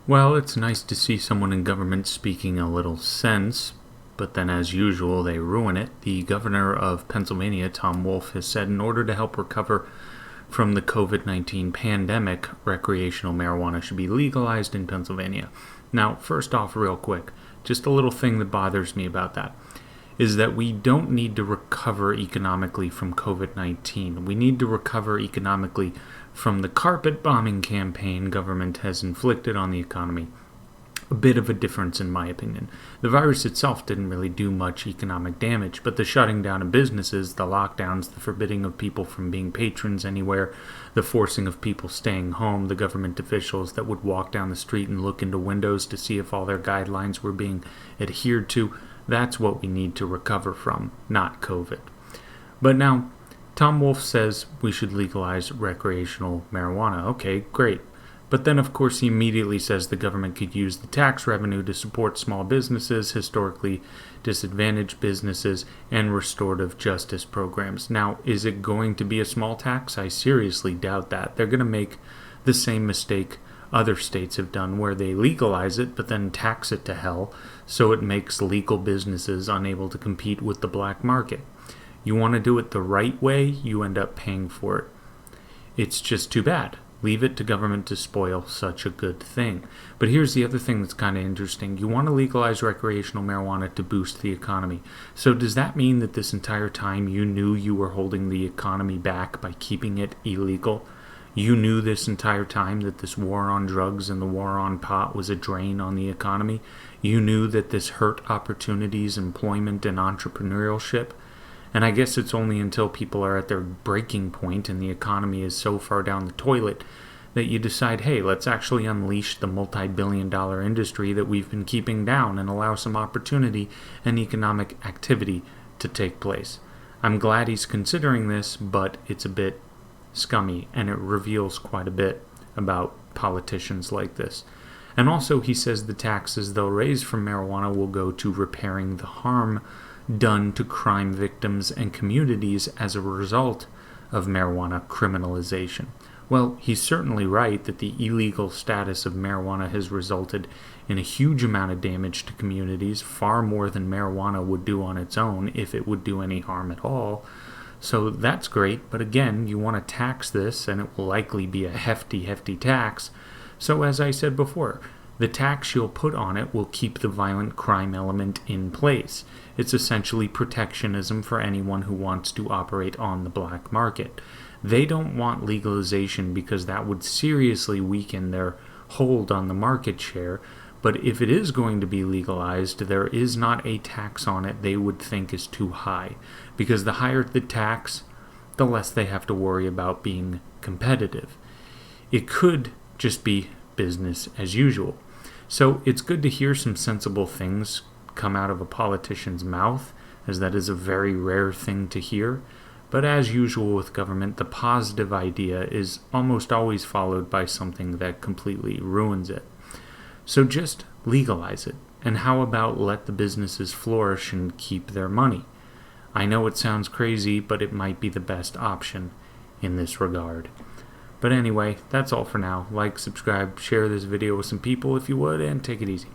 Well, it's nice to see someone in government speaking a little sense, but then, as usual, they ruin it. The governor of Pennsylvania, Tom Wolf, has said in order to help recover from the COVID-19 pandemic, recreational marijuana should be legalized in Pennsylvania. Now, first off, real quick, just a little thing that bothers me about that is that we don't need to recover economically from COVID-19. We need to recover economically from the carpet bombing campaign government has inflicted on the economy. A bit of a difference in my opinion. The virus itself didn't really do much economic damage, but the shutting down of businesses, the lockdowns, the forbidding of people from being patrons anywhere, the forcing of people staying home, the government officials that would walk down the street and look into windows to see if all their guidelines were being adhered to, that's what we need to recover from, not COVID. But now, Tom Wolf says we should legalize recreational marijuana. Okay, great. But then, of course, he immediately says the government could use the tax revenue to support small businesses, historically disadvantaged businesses, and restorative justice programs. Now, is it going to be a small tax? I seriously doubt that. They're going to make the same mistake other states have done, where they legalize it but then tax it to hell, so it makes legal businesses unable to compete with the black market. You want to do it the right way, you end up paying for it. It's just too bad. Leave it to government to spoil such a good thing. But here's the other thing that's kind of interesting. You want to legalize recreational marijuana to boost the economy. So does that mean that this entire time you knew you were holding the economy back by keeping it illegal? You knew this entire time that this war on drugs and the war on pot was a drain on the economy? You knew that this hurt opportunities, employment, and entrepreneurship? And I guess it's only until people are at their breaking point and the economy is so far down the toilet that you decide, hey, let's actually unleash the multi-billion-dollar industry that we've been keeping down and allow some opportunity and economic activity to take place. I'm glad he's considering this, but it's a bit scummy, and it reveals quite a bit about politicians like this. And also, he says the taxes they'll raise from marijuana will go to repairing the harm done to crime victims and communities as a result of marijuana criminalization. Well, he's certainly right that the illegal status of marijuana has resulted in a huge amount of damage to communities, far more than marijuana would do on its own if it would do any harm at all. So that's great, but again, you want to tax this, and it will likely be a hefty, hefty tax. So as I said before, the tax you'll put on it will keep the violent crime element in place. It's essentially protectionism for anyone who wants to operate on the black market. They don't want legalization because that would seriously weaken their hold on the market share. But if it is going to be legalized, there is not a tax on it they would think is too high. Because the higher the tax, the less they have to worry about being competitive. It could just be business as usual. So it's good to hear some sensible things come out of a politician's mouth, as that is a very rare thing to hear. But as usual with government, the positive idea is almost always followed by something that completely ruins it. So just legalize it. And how about let the businesses flourish and keep their money? I know it sounds crazy, but it might be the best option in this regard. But anyway, that's all for now. Like, subscribe, share this video with some people if you would, and take it easy.